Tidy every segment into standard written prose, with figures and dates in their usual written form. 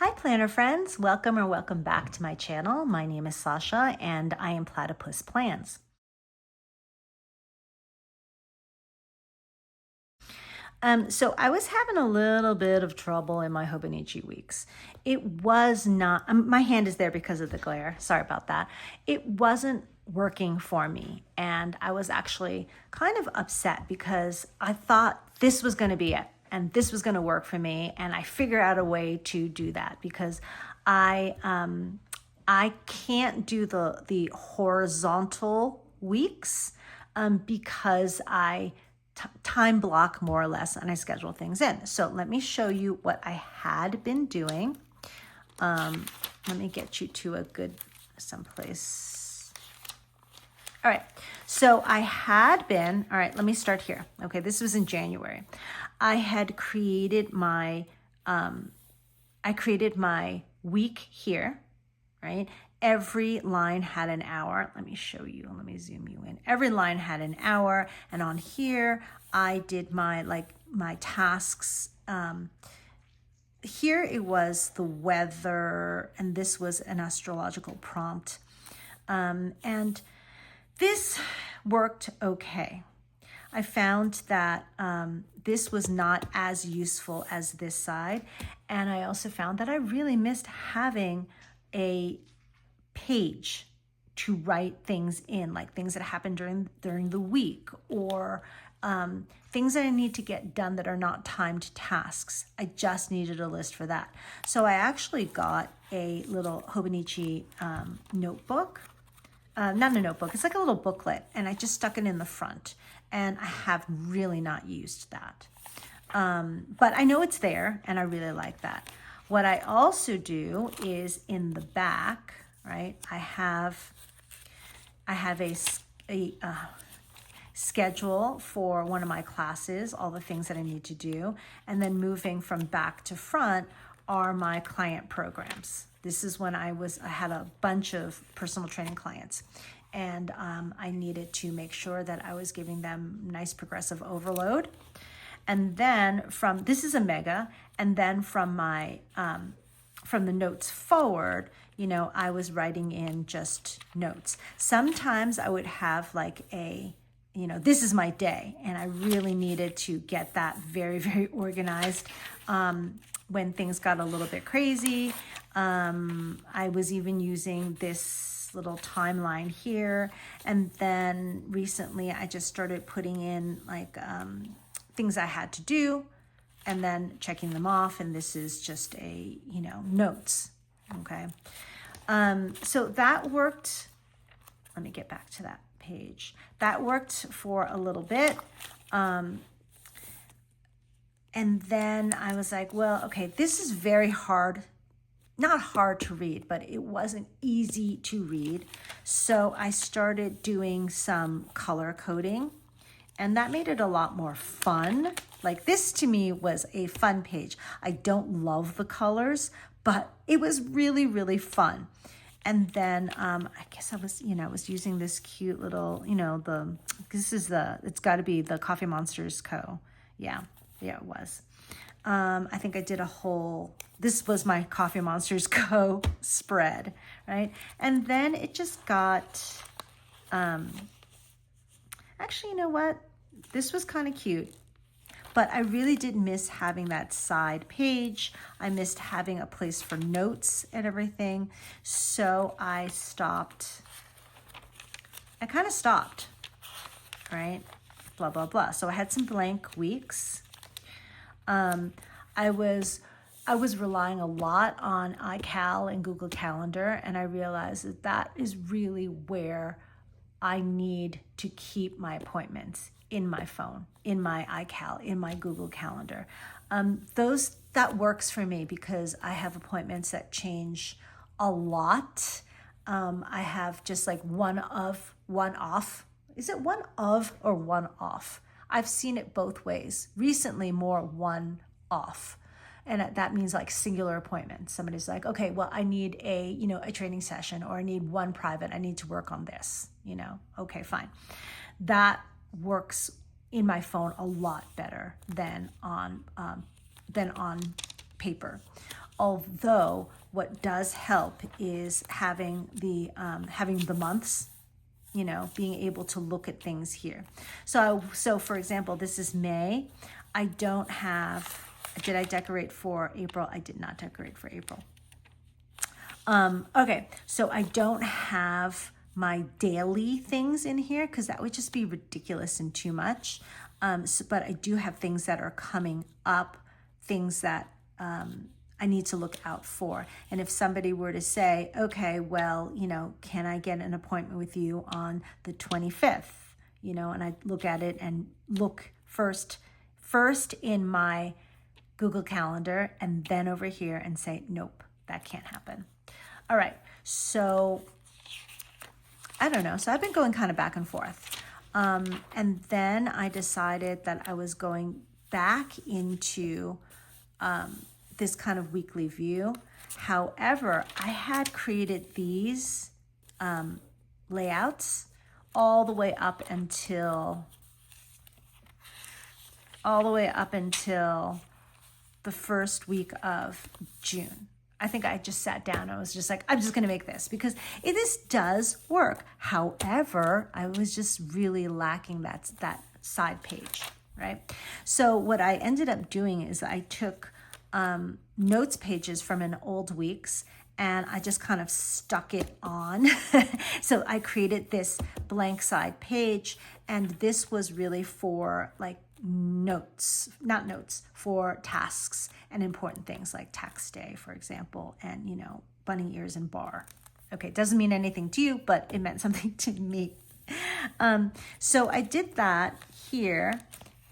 Hi planner friends, welcome or welcome back to my channel. My name is Sasha and I am Platypus Plans. So I was having a little bit of trouble in my Hononichi weeks. It was not, my hand is there because of the glare, sorry about that. It wasn't working for me and I was actually kind of upset because I thought this was going to be it and this was going to work for me, and I figured out a way to do that because I can't do the horizontal weeks because I time block more or less and I schedule things in. So let me show you what I had been doing. Let me get you to a good someplace. All right, so I had been, all right, let me start here. Okay, this was in January. I had created my, week here, right? Every line had an hour. Let me show you, let me zoom you in. Every line had an hour, and on here, I did my tasks. Here it was the weather, and this was an astrological prompt. And this worked okay. I found that this was not as useful as this side. And I also found that I really missed having a page to write things in, like things that happened during the week, or things that I need to get done that are not timed tasks. I just needed a list for that. So I actually got a little Hononichi notebook. Not a notebook, it's like a little booklet, and I just stuck it in the front, and I have really not used that. But I know it's there, and I really like that. What I also do is in the back, right, I have a schedule for one of my classes, all the things that I need to do, and then moving from back to front are my client programs. This is when I had a bunch of personal training clients, and I needed to make sure that I was giving them nice progressive overload. And then this is a mega, and then from the notes forward, I was writing in just notes. Sometimes I would have like this is my day, and I really needed to get that very, very organized. When things got a little bit crazy, I was even using this little timeline here. And then recently I just started putting in things I had to do and then checking them off. And this is just notes. Okay. So that worked. Let me get back to that page. That worked for a little bit. And then I was like, well, okay, this is very hard, not hard to read, but it wasn't easy to read. So I started doing some color coding, and that made it a lot more fun. Like, this to me was a fun page. I don't love the colors, but it was really, really fun. And then I guess I was using this cute little, it's got to be the Coffee Monsters Co. Yeah, it was. I think I did this was my Coffee Monsters Co. spread, right? And then it just got, actually, you know what? This was kind of cute. But I really did miss having that side page. I missed having a place for notes and everything. So I kind of stopped, right? Blah, blah, blah. So I had some blank weeks. I was relying a lot on ICal and Google Calendar, and I realized that is really where I need to keep my appointments, in my phone, in my iCal, in my Google Calendar. That works for me because I have appointments that change a lot. I have just like one off. Is it one of or one off? I've seen it both ways. Recently, more one off. And that means like singular appointment. Somebody's like, okay, well, I need a training session, or I need one private. I need to work on this, okay, fine. That works in my phone a lot better than on paper. Although what does help is having the months, you know, being able to look at things here. So for example, this is May. I don't have, did I decorate for April? I did not decorate for April. Okay, so I don't have my daily things in here because that would just be ridiculous and too much. But I do have things that are coming up, things that I need to look out for. And if somebody were to say, okay, well, you know, can I get an appointment with you on the 25th? You know, and I look at it and look first in my Google Calendar and then over here and say, nope, that can't happen. All right, so I don't know. So I've been going kind of back and forth. And then I decided that I was going back into this kind of weekly view. However, I had created these layouts all the way up until the first week of June. I think I just sat down and I was just like, I'm just going to make this because this does work. However, I was just really lacking that side page, right? So what I ended up doing is I took notes pages from an old weeks and I just kind of stuck it on. So I created this blank side page, and this was really for like for tasks and important things like tax day, for example, and, you know, bunny ears and bar. Okay, doesn't mean anything to you, but it meant something to me. So I did that here,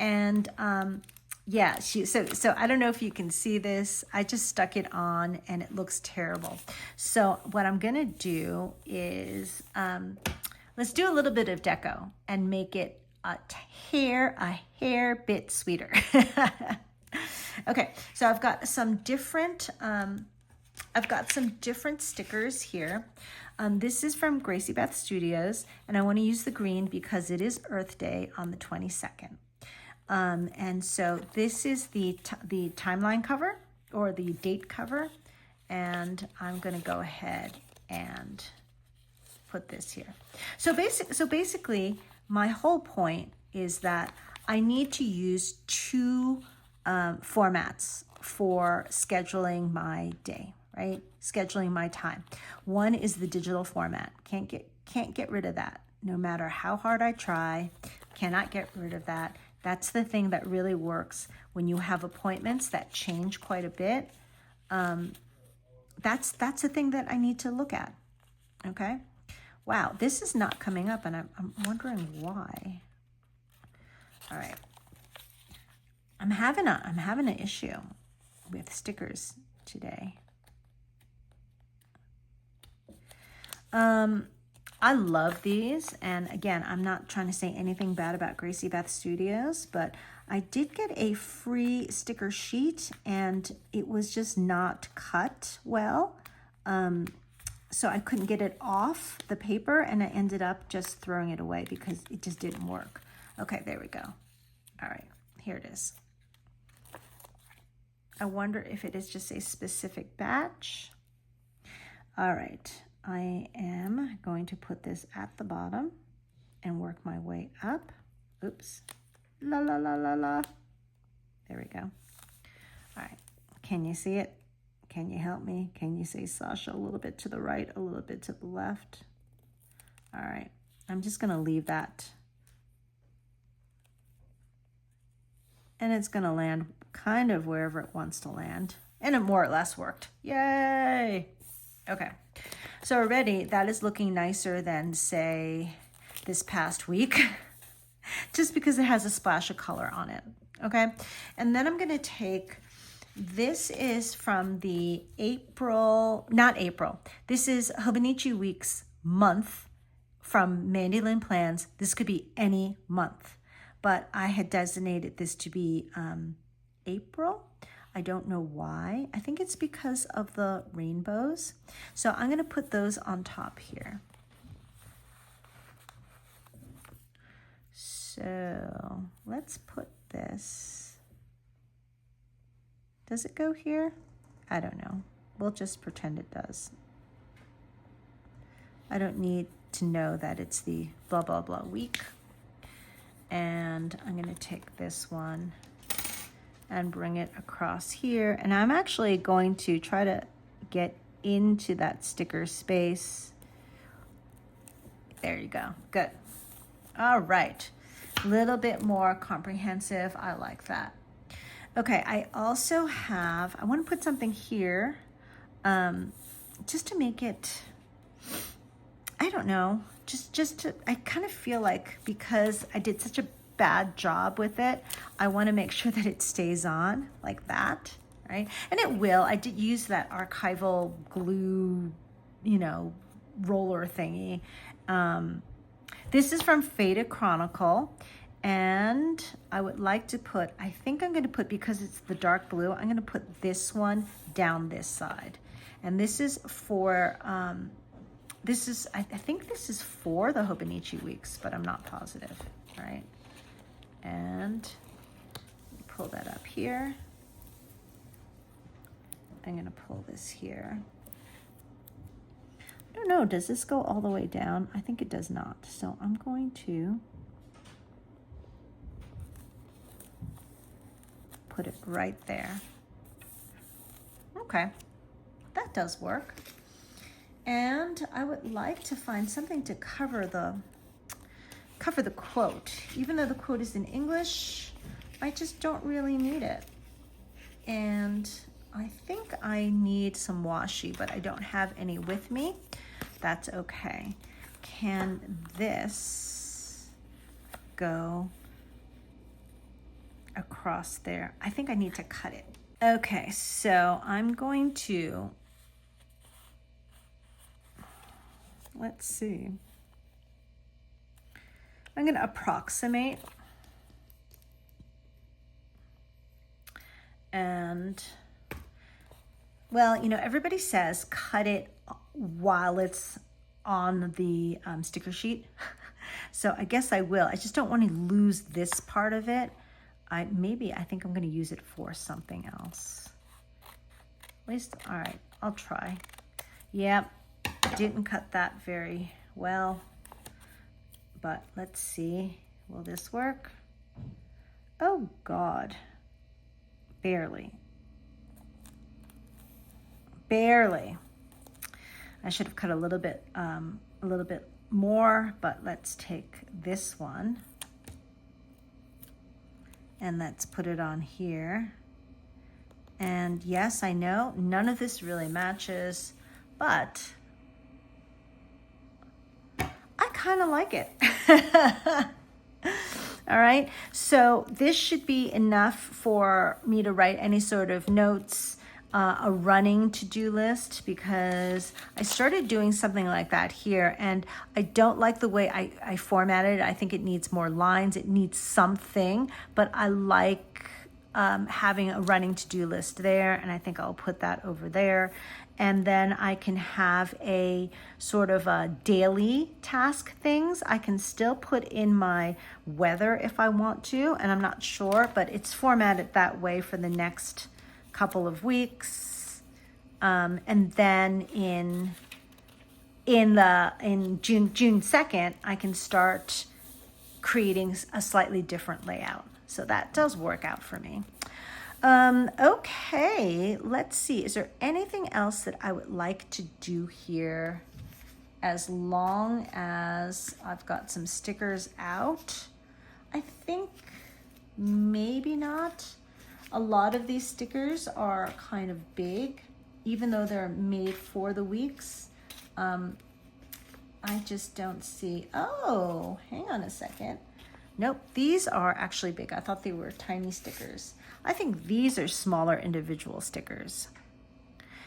and yeah, so I don't know if you can see this. I just stuck it on and it looks terrible. So what I'm gonna do is let's do a little bit of deco and make it a hair bit sweeter. Okay, so I've got some different stickers here. This is from Gracie Beth Studios, and I want to use the green because it is Earth Day on the 22nd. And so this is the timeline cover or the date cover, and I'm going to go ahead and put this here. So basically, my whole point is that I need to use two formats for scheduling my day, right? Scheduling my time. One is the digital format. Can't get rid of that. No matter how hard I try, cannot get rid of that. That's the thing that really works when you have appointments that change quite a bit. That's the thing that I need to look at. Okay. Wow, this is not coming up, and I'm wondering why. All right. I'm having an issue with stickers today. I love these, and again, I'm not trying to say anything bad about Gracie Beth Studios, but I did get a free sticker sheet, and it was just not cut well. So I couldn't get it off the paper, and I ended up just throwing it away because it just didn't work. Okay, there we go. All right, here it is. I wonder if it is just a specific batch. All right, I am going to put this at the bottom and work my way up. Oops, la la la la la. There we go. All right, can you see it? Can you help me? Can you say, Sasha, a little bit to the right, a little bit to the left? All right, I'm just gonna leave that. And it's gonna land kind of wherever it wants to land. And it more or less worked. Yay! Okay, so already that is looking nicer than, say, this past week, just because it has a splash of color on it, okay? And then I'm gonna take, this is from the this is Hononichi Weeks month from Mandy Lynn Plans. This could be any month, but I had designated this to be April. I don't know why. I think it's because of the rainbows. So I'm gonna put those on top here. So let's put this. Does it go here? I don't know. We'll just pretend it does. I don't need to know that it's the blah, blah, blah week. And I'm going to take this one and bring it across here. And I'm actually going to try to get into that sticker space. There you go. Good. All right. A little bit more comprehensive. I like that. Okay, I also have, I want to put something here just to make it, I don't know, just to, I kind of feel like because I did such a bad job with it, I want to make sure that it stays on like that, right? And it will. I did use that archival glue, you know, roller thingy. This is from Faded Chronicle, and I would like to put, I think I'm going to put, because it's the dark blue, I'm going to put this one down this side. And this is for, this is, I think this is for the Hononichi weeks, but I'm not positive, right? And pull that up here. I'm going to pull this here. I don't know, does this go all the way down? I think it does not. So I'm going to put it right there. Okay, that does work. And I would like to find something to cover the quote. Even though the quote is in English, I just don't really need it. And I think I need some washi, but I don't have any with me. That's okay. Can this go across there? I think I need to cut it. Okay, so I'm going to, let's see. I'm going to approximate. And, well, you know, everybody says cut it while it's on the sticker sheet. So I guess I will. I just don't want to lose this part of it. I think I'm going to use it for something else. At least, all right, I'll try. Yep, didn't cut that very well. But let's see, will this work? Oh God, barely. Barely. I should have cut a little bit more, but let's take this one and let's put it on here. And yes, I know none of this really matches, but I kind of like it. All right, so this should be enough for me to write any sort of notes, a running to-do list, because I started doing something like that here, and I don't like the way I formatted it. I think it needs more lines. It needs something, but I like having a running to-do list there, and I think I'll put that over there. And then I can have a sort of a daily task things. I can still put in my weather if I want to, and I'm not sure, but it's formatted that way for the next couple of weeks. And then in June 2nd, I can start creating a slightly different layout. So that does work out for me. Okay, let's see. Is there anything else that I would like to do here as long as I've got some stickers out? I think maybe not. A lot of these stickers are kind of big, even though they're made for the weeks. I just don't see, oh, hang on a second. Nope, these are actually big. I thought they were tiny stickers. I think these are smaller individual stickers.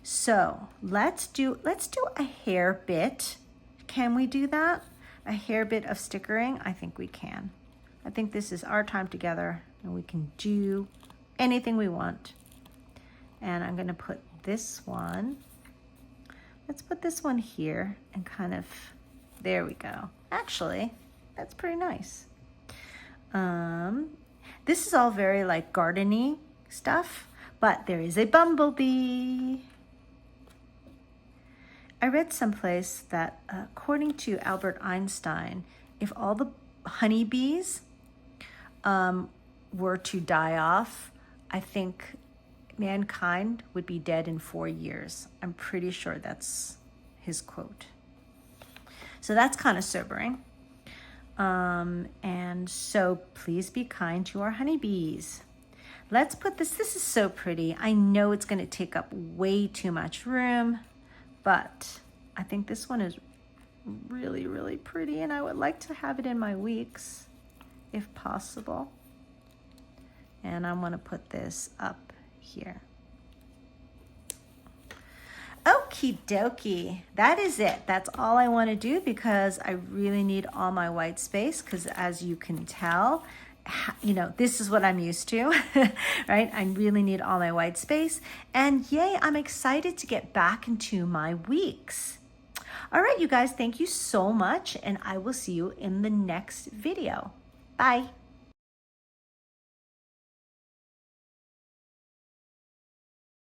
So let's do a hair bit. Can we do that? A hair bit of stickering? I think we can. I think this is our time together and we can do anything we want. And I'm gonna put this one, let's put this one here and kind of, there we go. Actually, that's pretty nice. This is all very like garden-y stuff, but there is a bumblebee. I read someplace that according to Albert Einstein, if all the honeybees were to die off, I think mankind would be dead in 4 years. I'm pretty sure that's his quote. So that's kind of sobering. And so please be kind to our honeybees. Let's put this is so pretty. I know it's going to take up way too much room, but I think this one is really, really pretty, and I would like to have it in my weeks if possible. And I'm going to put this up here. Okie dokie, that is it. That's all I want to do because I really need all my white space, because as you can tell, this is what I'm used to, right? I really need all my white space, and yay, I'm excited to get back into my weeks. All right, you guys, thank you so much, and I will see you in the next video. Bye.